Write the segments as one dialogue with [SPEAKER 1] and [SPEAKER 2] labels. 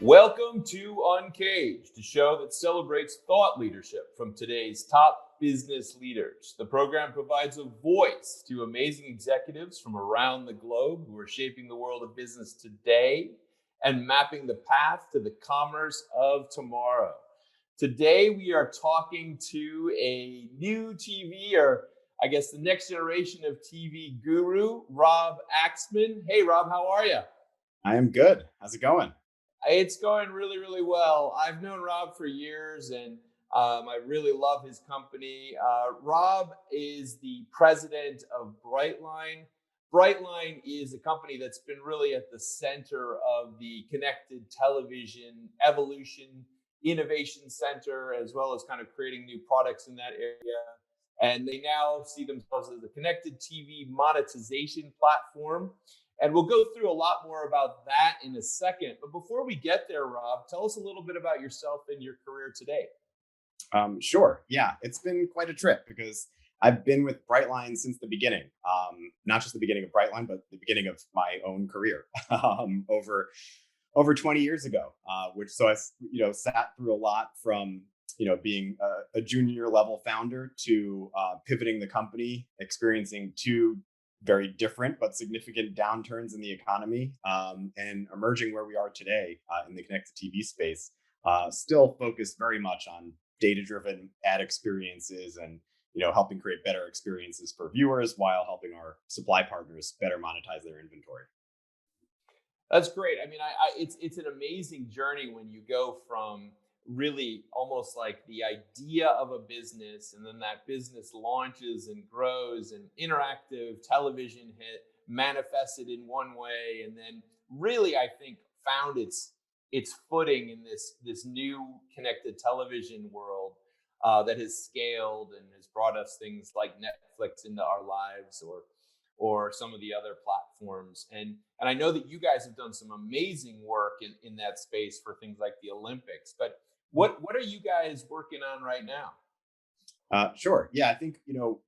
[SPEAKER 1] Welcome to UNCAGED, the show that celebrates thought leadership from today's top business leaders. The program provides a voice to amazing executives from around the globe who are shaping the world of business today and mapping the path to the commerce of tomorrow. Today, we are talking to a new TV, or I guess the next generation of TV guru, Rob Aksman. Hey, Rob, how are you?
[SPEAKER 2] I am good. How's it going?
[SPEAKER 1] It's going really, really well. I've known Rob for years, and I really love his company. Rob is the president of BrightLine. BrightLine is a company that's been really at the center of the connected television evolution, innovation center, as well as kind of creating new products in that area. And they now see themselves as a connected TV monetization platform. And we'll go through a lot more about that in a second. But before we get there, Rob, tell us a little bit about yourself and your career today.
[SPEAKER 2] Sure. Yeah, it's been quite a trip because I've been with Brightline since the beginning. Not just the beginning of Brightline, but the beginning of my own career over 20 years ago. Which so I sat through a lot from being a junior level founder to pivoting the company, experiencing two very different but significant downturns in the economy, and emerging where we are today in the connected TV space, still focused very much on data-driven ad experiences and helping create better experiences for viewers while helping our supply partners better monetize their inventory.
[SPEAKER 1] That's great. I mean, it's an amazing journey when you go from really almost like the idea of a business, and then that business launches and grows, and interactive television hit manifested in one way, and then really I think found its footing in this new connected television world that has scaled and has brought us things like Netflix into our lives, or some of the other platforms. And I know that you guys have done some amazing work in that space for things like the Olympics. But what are you guys working on right now?
[SPEAKER 2] Sure. Yeah, I think,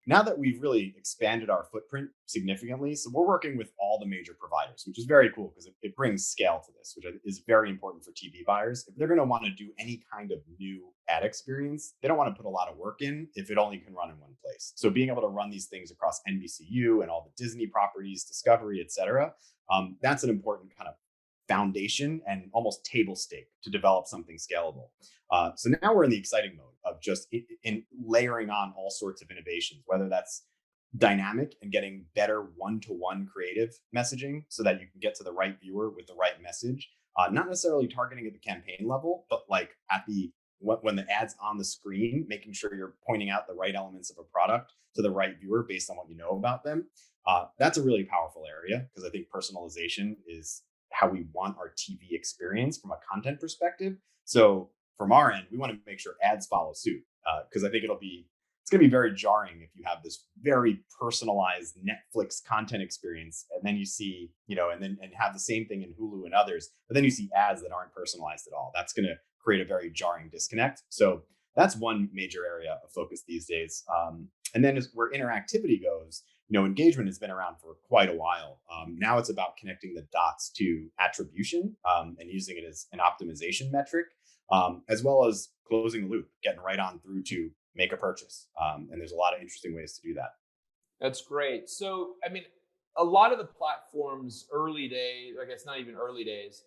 [SPEAKER 2] now that we've really expanded our footprint significantly, so we're working with all the major providers, which is very cool because it brings scale to this, which is very important for TV buyers. If they're going to want to do any kind of new ad experience, they don't want to put a lot of work in if it only can run in one place. So being able to run these things across NBCU and all the Disney properties, Discovery, et cetera, that's an important kind of foundation and almost table stake to develop something scalable. So now we're in the exciting mode of just in layering on all sorts of innovations, whether that's dynamic and getting better one-to-one creative messaging so that you can get to the right viewer with the right message, not necessarily targeting at the campaign level, but like at the when the ad's on the screen, making sure you're pointing out the right elements of a product to the right viewer based on what you know about them. That's a really powerful area because I think personalization is how we want our TV experience from a content perspective. So from our end, we want to make sure ads follow suit because I think it's going to be very jarring if you have this very personalized Netflix content experience, and then you see, and have the same thing in Hulu and others, but then you see ads that aren't personalized at all. That's going to create a very jarring disconnect. So that's one major area of focus these days. And then as where interactivity goes, engagement has been around for quite a while. Now it's about connecting the dots to attribution and using it as an optimization metric, as well as closing the loop, getting right on through to make a purchase. And there's a lot of interesting ways to do that.
[SPEAKER 1] That's great. So, I mean, a lot of the platforms early days, I guess not even early days,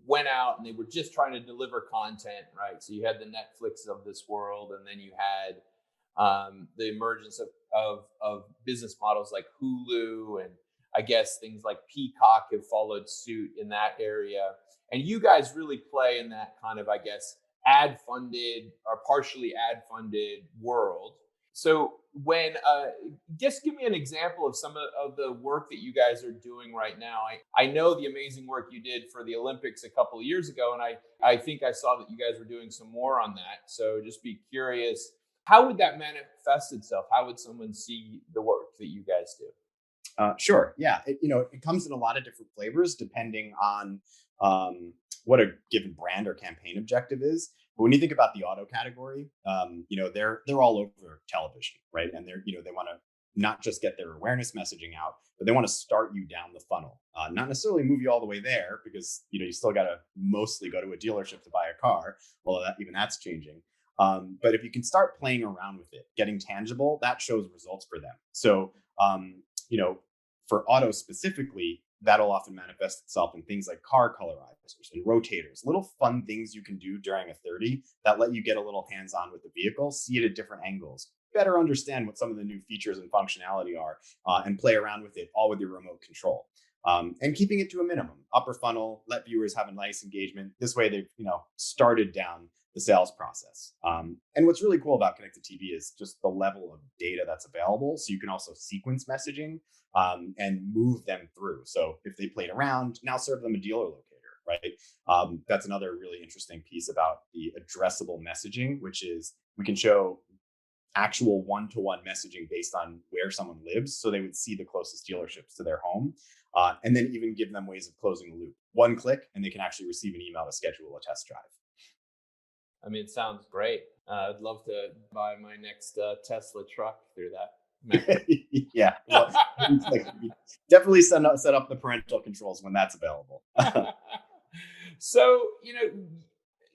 [SPEAKER 1] went out and they were just trying to deliver content, right? So you had the Netflix of this world, and then you had the emergence of business models like Hulu, and I guess things like Peacock have followed suit in that area. And you guys really play in that kind of, I guess, ad funded or partially ad funded world. So when just give me an example of some of the work that you guys are doing right now. I know the amazing work you did for the Olympics a couple of years ago, and I think I saw that you guys were doing some more on that. So just be curious, how would that manifest itself? How would someone see the work that you guys do?
[SPEAKER 2] Sure. Yeah. It comes in a lot of different flavors depending on what a given brand or campaign objective is. But when you think about the auto category, they're all over television, right? And they want to not just get their awareness messaging out, but they want to start you down the funnel. Not necessarily move you all the way there, because you still got to mostly go to a dealership to buy a car, although even that's changing. But if you can start playing around with it, getting tangible, that shows results for them. So for auto specifically, that'll often manifest itself in things like car colorizers and rotators, little fun things you can do during a 30 that let you get a little hands-on with the vehicle, see it at different angles, better understand what some of the new features and functionality are, and play around with it all with your remote control. And keeping it to a minimum, upper funnel, let viewers have a nice engagement. This way they've started down the sales process. And what's really cool about connected TV is just the level of data that's available. So you can also sequence messaging and move them through. So if they played around, now serve them a dealer locator, right? That's another really interesting piece about the addressable messaging, which is we can show actual one-to-one messaging based on where someone lives. So they would see the closest dealerships to their home, and then even give them ways of closing the loop. One click, and they can actually receive an email to schedule a test drive.
[SPEAKER 1] I mean, it sounds great. I'd love to buy my next Tesla truck through that.
[SPEAKER 2] Yeah, well, definitely set up the parental controls when that's available.
[SPEAKER 1] So,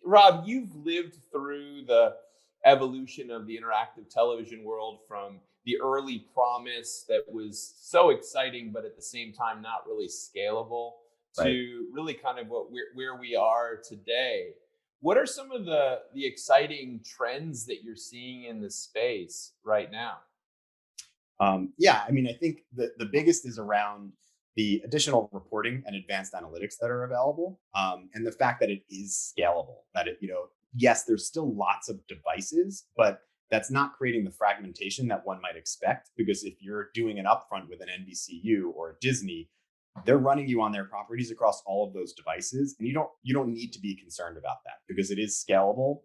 [SPEAKER 1] Rob, you've lived through the evolution of the interactive television world, from the early promise that was so exciting, but at the same time not really scalable,
[SPEAKER 2] Right,
[SPEAKER 1] to really kind of where we are today. What are some of the exciting trends that you're seeing in the space right now?
[SPEAKER 2] Yeah, I mean, I think the biggest is around the additional reporting and advanced analytics that are available, and the fact that it is scalable. That yes, there's still lots of devices, but that's not creating the fragmentation that one might expect. Because if you're doing an upfront with an NBCU or a Disney, they're running you on their properties across all of those devices, and you don't need to be concerned about that, because it is scalable,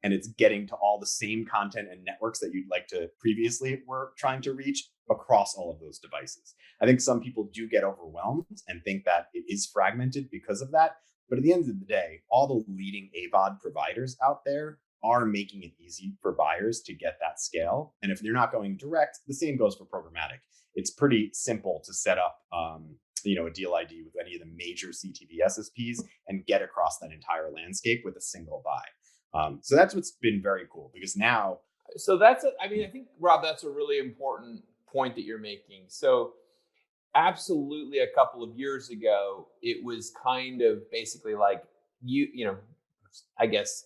[SPEAKER 2] and it's getting to all the same content and networks that you'd like to previously were trying to reach across all of those devices. I think some people do get overwhelmed and think that it is fragmented because of that, but at the end of the day, all the leading AVOD providers out there are making it easy for buyers to get that scale. And if you're not going direct, the same goes for programmatic. It's pretty simple to set up a deal ID with any of the major CTV SSPs and get across that entire landscape with a single buy. So that's what's been very cool, because now.
[SPEAKER 1] So I think, Rob, that's a really important point that you're making. So absolutely, a couple of years ago, it was kind of basically like I guess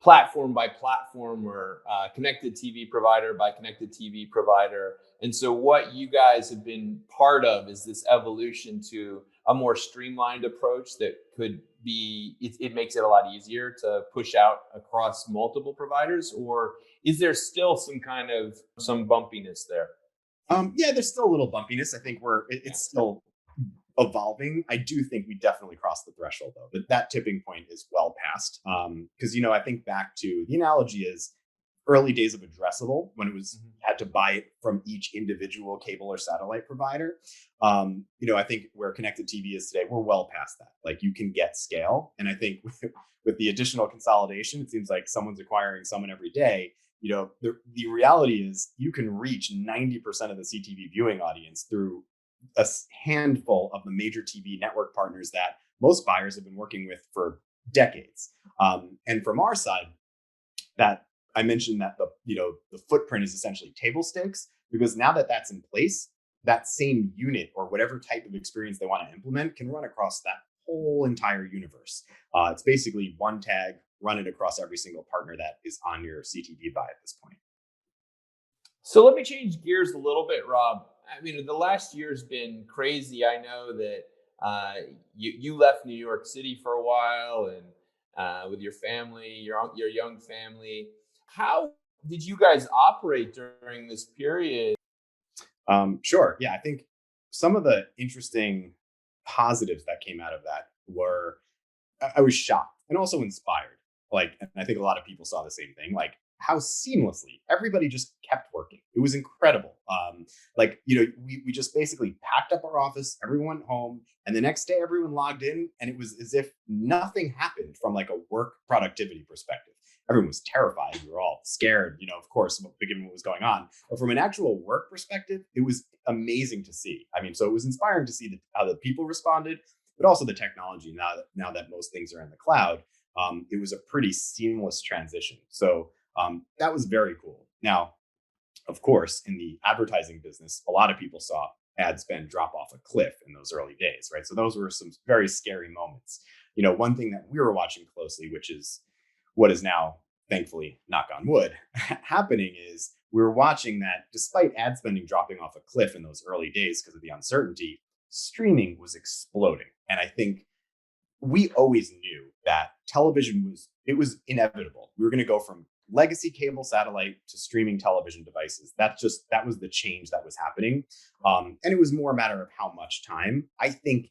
[SPEAKER 1] platform by platform, or connected TV provider by connected TV provider. And so what you guys have been part of is this evolution to a more streamlined approach that could be, it makes it a lot easier to push out across multiple providers. Or is there still some bumpiness there?
[SPEAKER 2] Yeah, there's still a little bumpiness. I think it's still evolving. I do think we definitely crossed the threshold, though, but that tipping point is well past. Because I think back to the analogy is early days of addressable, when it was had to buy it from each individual cable or satellite provider. I think where connected TV is today, we're well past that. Like, you can get scale, and I think with the additional consolidation, it seems like someone's acquiring someone every day. The reality is you can reach 90% of the CTV viewing audience through a handful of the major TV network partners that most buyers have been working with for decades. And from our side, that I mentioned that the footprint is essentially table stakes, because now that that's in place, that same unit or whatever type of experience they want to implement can run across that whole entire universe. It's basically one tag, run it across every single partner that is on your CTV buy at this point.
[SPEAKER 1] So let me change gears a little bit, Rob. I mean, the last year's been crazy. I know that you left New York City for a while, and with your family, your young family. How did you guys operate during this period?
[SPEAKER 2] Sure. Yeah, I think some of the interesting positives that came out of that were, I was shocked and also inspired. And I think a lot of people saw the same thing. Like, how seamlessly everybody just kept working. It was incredible. We just basically packed up our office, everyone went home, and the next day everyone logged in, and it was as if nothing happened from like a work productivity perspective. everyone was terrified. We were all scared, of course, given what was going on. But from an actual work perspective, it was amazing to see. I mean, so it was inspiring to see how the people responded, but also the technology. Now that most things are in the cloud, it was a pretty seamless transition. So that was very cool. Now, of course, in the advertising business, a lot of people saw ad spend drop off a cliff in those early days, right? So those were some very scary moments. One thing that we were watching closely, which is what is now, thankfully, knock on wood, happening, is we were watching that despite ad spending dropping off a cliff in those early days because of the uncertainty, streaming was exploding. And I think we always knew that television was inevitable. We were going to go from legacy cable satellite to streaming television devices. That was the change that was happening. And it was more a matter of how much time. I think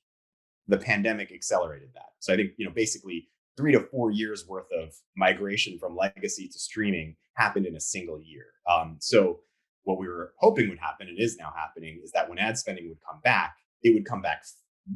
[SPEAKER 2] the pandemic accelerated that. So I think, basically 3 to 4 years worth of migration from legacy to streaming happened in a single year. So what we were hoping would happen, and is now happening, is that when ad spending would come back, it would come back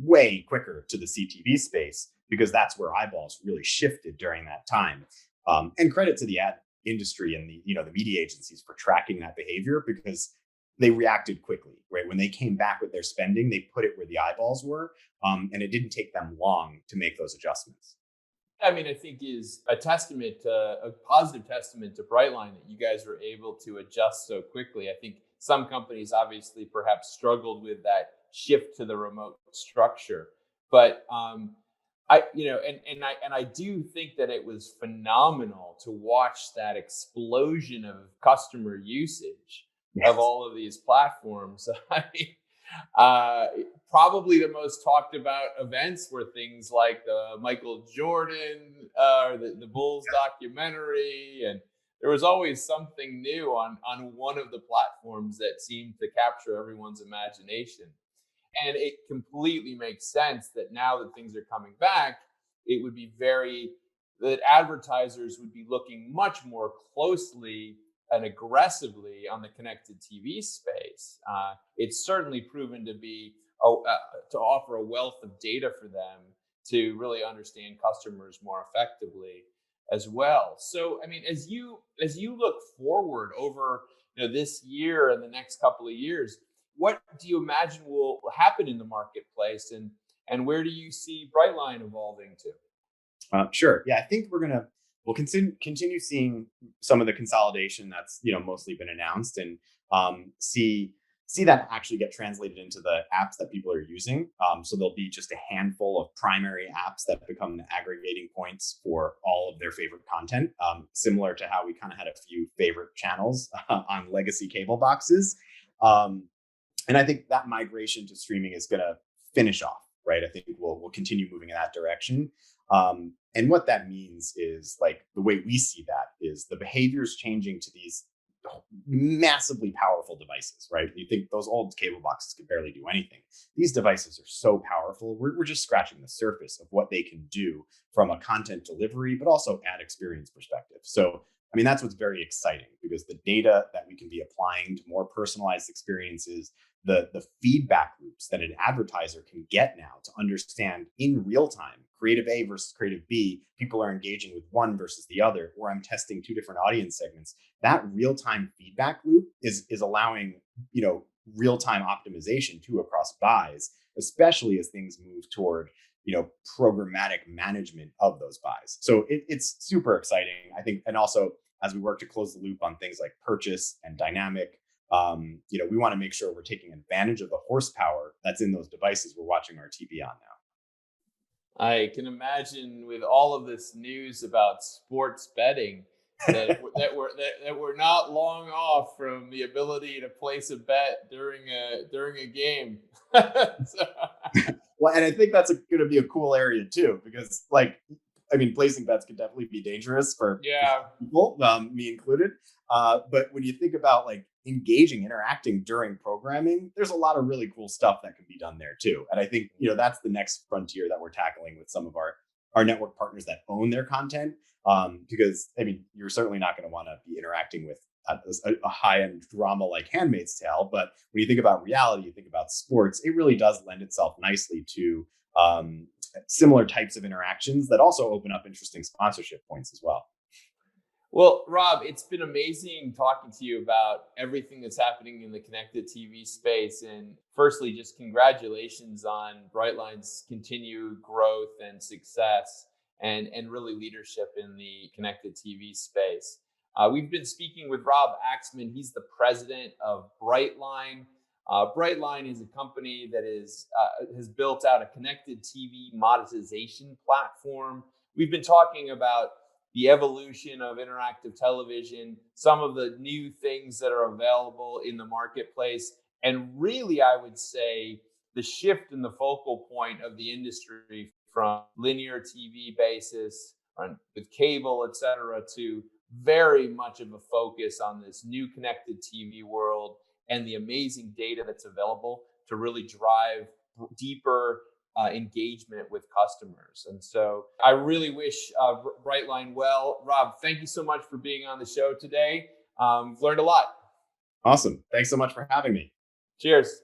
[SPEAKER 2] way quicker to the CTV space, because that's where eyeballs really shifted during that time. And credit to the ad industry and the media agencies for tracking that behavior, because they reacted quickly, right? When they came back with their spending, they put it where the eyeballs were, and it didn't take them long to make those adjustments.
[SPEAKER 1] I mean, I think is a positive testament to BrightLine that you guys were able to adjust so quickly. I think some companies obviously perhaps struggled with that shift to the remote structure, but I do think that it was phenomenal to watch that explosion of customer usage of all of these platforms. I mean, probably the most talked about events were things like the Michael Jordan, the Bulls documentary, and there was always something new on one of the platforms that seemed to capture everyone's imagination. And it completely makes sense that now that things are coming back, it would be that advertisers would be looking much more closely and aggressively on the connected TV space. It's certainly proven to be to offer a wealth of data for them to really understand customers more effectively as well. So, I mean, as you look forward over this year and the next couple of years, what do you imagine will happen in the marketplace, and where do you see BrightLine evolving to?
[SPEAKER 2] Sure. Yeah, I think we'll continue seeing some of the consolidation that's mostly been announced, and see that actually get translated into the apps that people are using. So there'll be just a handful of primary apps that become the aggregating points for all of their favorite content, similar to how we kind of had a few favorite channels on legacy cable boxes. And I think that migration to streaming is going to finish off, right? I think we'll continue moving in that direction. And what that means is, like, the way we see that is the behaviors changing to these massively powerful devices, right? You think those old cable boxes could barely do anything. These devices are so powerful. We're just scratching the surface of what they can do from a content delivery, but also ad experience perspective. So, I mean, that's what's very exciting, because the data that we can be applying to more personalized experiences, the feedback loops that an advertiser can get now to understand in real time, creative A versus creative B, people are engaging with one versus the other, or I'm testing two different audience segments. That real time feedback loop is allowing, real time optimization too across buys, especially as things move toward, programmatic management of those buys. So it's super exciting, I think. And also, as we work to close the loop on things like purchase and dynamic, we want to make sure we're taking advantage of the horsepower that's in those devices we're watching our TV on now.
[SPEAKER 1] I can imagine, with all of this news about sports betting, that we're not long off from the ability to place a bet during a game. So.
[SPEAKER 2] Well, and I think that's going to be a cool area too, because, placing bets can definitely be dangerous for people, me included. But when you think about interacting during programming, there's a lot of really cool stuff that can be done there too. And I think, that's the next frontier that we're tackling with some of our network partners that own their content. Because you're certainly not going to want to be interacting with a high-end drama like Handmaid's Tale. But when you think about reality, you think about sports, it really does lend itself nicely to similar types of interactions that also open up interesting sponsorship points as well.
[SPEAKER 1] Well, Rob, it's been amazing talking to you about everything that's happening in the connected TV space. And firstly, just congratulations on BrightLine's continued growth and success and really leadership in the connected TV space. We've been speaking with Rob Aksman. He's the president of BrightLine. BrightLine is a company that has built out a connected TV monetization platform. We've been talking about the evolution of interactive television, some of the new things that are available in the marketplace, and really, I would say, the shift in the focal point of the industry from linear TV basis with cable, et cetera, to very much of a focus on this new connected TV world and the amazing data that's available to really drive deeper engagement with customers. And so I really wish BrightLine well. Rob, thank you so much for being on the show today. Learned a lot.
[SPEAKER 2] Awesome. Thanks so much for having me.
[SPEAKER 1] Cheers.